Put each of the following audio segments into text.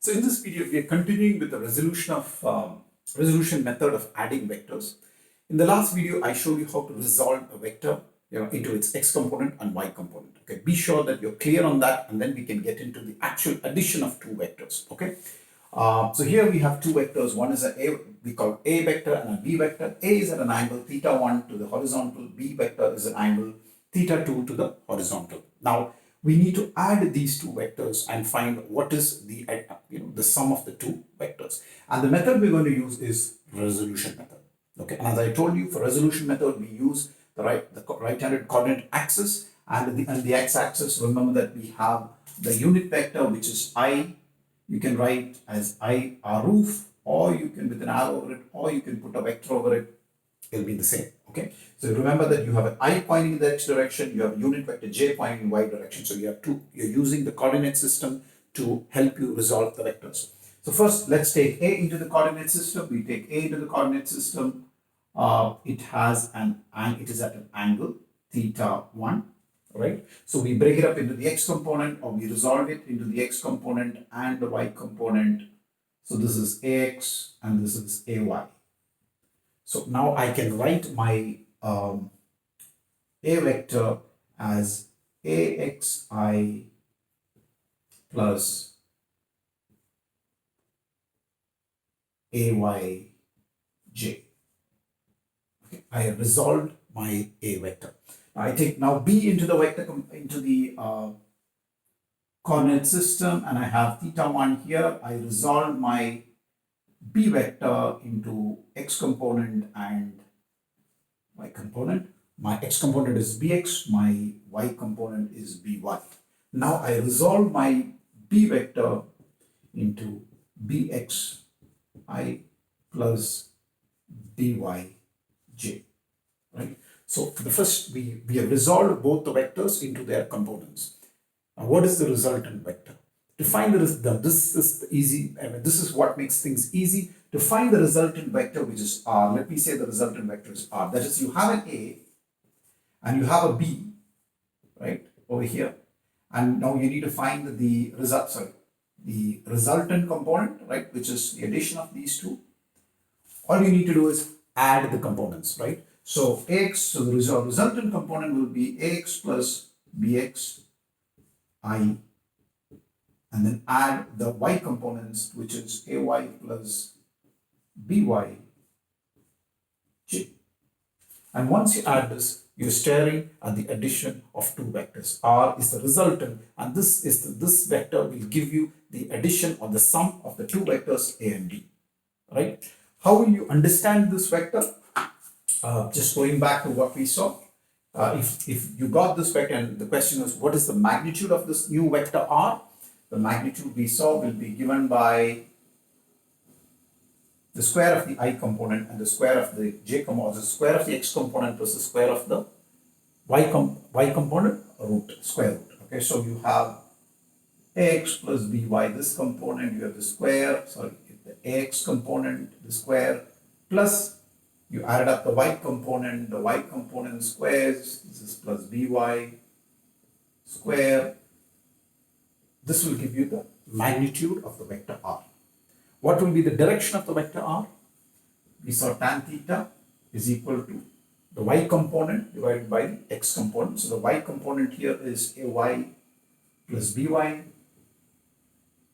So in this video, we are continuing with the resolution method of adding vectors. In the last video, I showed you how to resolve a vector into its x component and y component. Okay, be sure that you're clear on that, and then we can get into the actual addition of two vectors. Okay, so here we have two vectors. One is we call a vector and a b vector. A is at an angle theta 1 to the horizontal. B vector is an angle theta 2 to the horizontal. Now we need to add these two vectors and find what is the sum of the two vectors. And the method we're going to use is resolution method. Okay, and as I told you, for resolution method we use the right-handed coordinate axis, and the x-axis. Remember that we have the unit vector, which is I. You can write as I r roof, or you can with an arrow over it, or you can put a vector over it. It'll be the same. Okay, so remember that you have an I pointing in the x direction, you have a unit vector j pointing in y direction. So you're using the coordinate system to help you resolve the vectors. So first, let's take A into the coordinate system. We take A into the coordinate system. It is at an angle theta 1, right? So we break it up into the x component, or we resolve it into the x component and the y component. So this is ax and this is ay. So now I can write my a vector as axi plus ayj. Okay, I have resolved my a vector. I take now b into the vector into the coordinate system, and I have theta 1 here. I resolve my b vector into x component and y component. My x component is bx, my y component is by. Now I resolve my b vector into bxi plus byj, right? So the first, we have resolved both the vectors into their components. Now what is the resultant vector? To find this is what makes things easy. To find the resultant vector, which is r, let me say the resultant vector is r. That is, you have an a and you have a b, right, over here. And now you need to find the resultant component, right, which is the addition of these two. All you need to do is add the components, right? So the resultant component will be ax plus bx I, and then add the y components, which is ay plus by j. And once you add this, you're staring at the addition of two vectors. R is the resultant, and this vector will give you the addition or the sum of the two vectors a and b. Right? How will you understand this vector? Just going back to what we saw. If you got this vector, and the question is, what is the magnitude of this new vector r? The magnitude we saw will be given by the square of the I component and the square of the j component, the square of the x component plus the square of the y component square root. Okay, so you have ax plus by, this component, you have the square, the ax component, the square, plus you added up the y component squares, this is plus by square. This will give you the magnitude of the vector r. What will be the direction of the vector r? We saw tan theta is equal to the y component divided by the x component. So the y component here is ay plus by,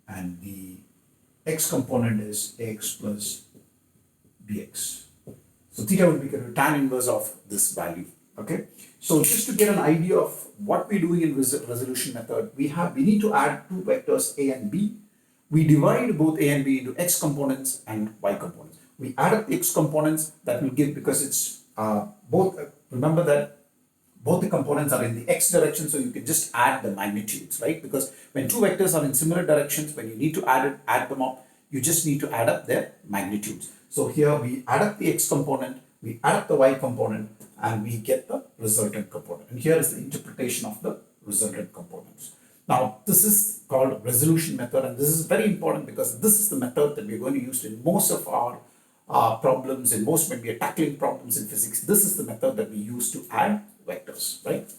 and the x component is ax plus bx. So theta will be the tan inverse of this value. Okay, so just to get an idea of what we're doing in resolution method, we need to add two vectors a and b. We divide both a and b into x components and y components. We add up the x components, that will give, because it's remember that both the components are in the x direction, so you can just add the magnitudes, right? Because when two vectors are in similar directions, when you need to add them up, you just need to add up their magnitudes. So here we add up the x component, we add up the y component, and we get the resultant component. And here is the interpretation of the resultant components. Now, this is called resolution method, and this is very important because this is the method that we're going to use in most of our problems, when we are tackling problems in physics. This is the method that we use to add vectors, right?